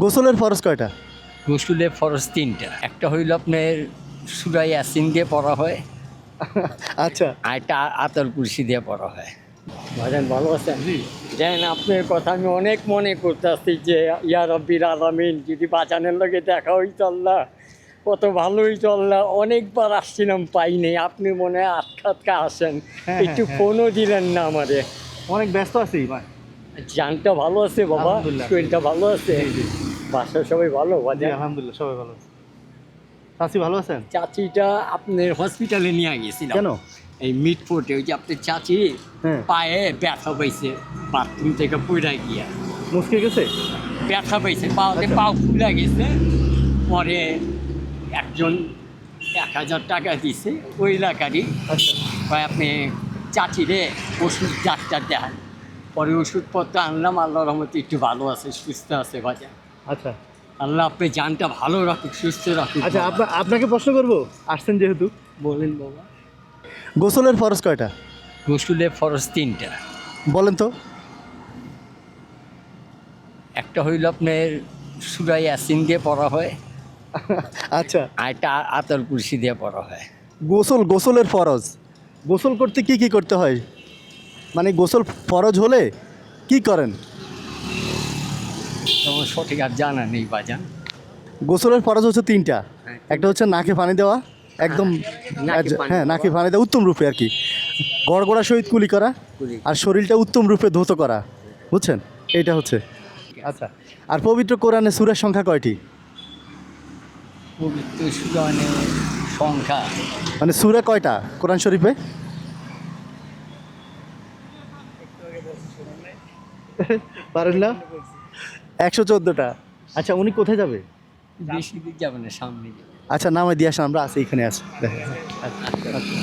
গোসলের ফরজ কয়টা? গোসলের ফরজ তিনটা। একটা হইল আপনার সূরা ইয়াসিন দিয়ে পড়া হয়, আচ্ছা, আর একটা আতর কুরসি দিয়ে পড়া হয়। ভাইজান ভালো আছেন? জানেন আপনার কথা আমি অনেক মনে করতেছি যে ইয়া রব্বির আলামিন যদি বাঁচানের লগে দেখা হইতো আল্লাহ, কত ভালোই চল্লা। অনেকবার আসছিলাম পাই নাই, আপনি মনে হয় আটকা আসেন, হ্যাঁ, একটু হ্যাঁ। ফোনও দিলেন না আমারে। অনেক ব্যস্ত আছি ভাই। জানটা ভালো আছে বাবা? আলহামদুলিল্লাহ। শরীরটা ভালো আছে? জি, জি। বাসায় সবাই ভালো? জি, বাজার আলহামদুলিল্লাহ সবাই ভালো আছে। চাচি ভালো আছেন? চাচিটা আপনার হসপিটালে নিয়ে গেছিলাম। কেন? এই মিটফোর্টে ওই যে আপনার চাচি হ্যাঁ। পায়ে ব্যথা পাইছে, বাথরুম থেকে পড়ে গিয়া মুসকে গেছে? ব্যথা পাইছে, পাওতে আচ্ছা। পাও ফুলে গেছে। পরে একজন 1,000 টাকা দিছে ওই এলাকারই, আচ্ছা, কয় আপনি চাচিরে ওষুধ ডাক্তার দেখান। পরে ওষুধপত্র আনলাম, আল্লাহর রহমতে একটু ভালো আছে, সুস্থ আছে বাজা। আচ্ছা। আল্লাহ আপনি জানটা ভালো রাখুক, সুস্থ রাখুক। আচ্ছা, বাবা। আপনাকে প্রশ্ন করবো, আসছেন যেহেতু। বলেন বাবা। গোসলের ফরজ কয়টা? গোসলের ফরজ তিনটা। বলেন তো। একটা হইল আপনার সূরা ইয়াসিন দিয়ে পড়া হয়, আচ্ছা, আর একটা আতর কুরসি দিয়ে পড়া হয়। গোসলের ফরজ। গোসল করতে কি কি করতে হয়? মানে গোসল ফরজ হলে কি করেন? তোমার সঠিক আর জানা নেই বাজান। গোসলের ফরজ হচ্ছে তিনটা। হ্যাঁ। একটা হচ্ছে নাকে পানি দেওয়া, একদম নাকে পানি হ্যাঁ, দেওয়া। নাকে পানি দেওয়া উত্তম রূপে আর কি। গড়গড়া সহিত কুলি করা, কুলি। আর শরীরটা উত্তম রূপে ধৌত করা। বুঝছেন? এইটা হচ্ছে। আচ্ছা, আর পবিত্র কোরআনে সূরার সংখ্যা কয়টি? পবিত্র সুরানের সংখ্যা মানে সূরা কয়টা কোরআন শরীফে? পারেন না? 114টা। আচ্ছা, উনি কোথায় যাবে? বেশি দিক যাবে না, সামনে যাবে। আচ্ছা, নামে দিয়ে আসেন, আমরা আছি, এখানে আছি। দেখেন। আচ্ছা, আচ্ছা।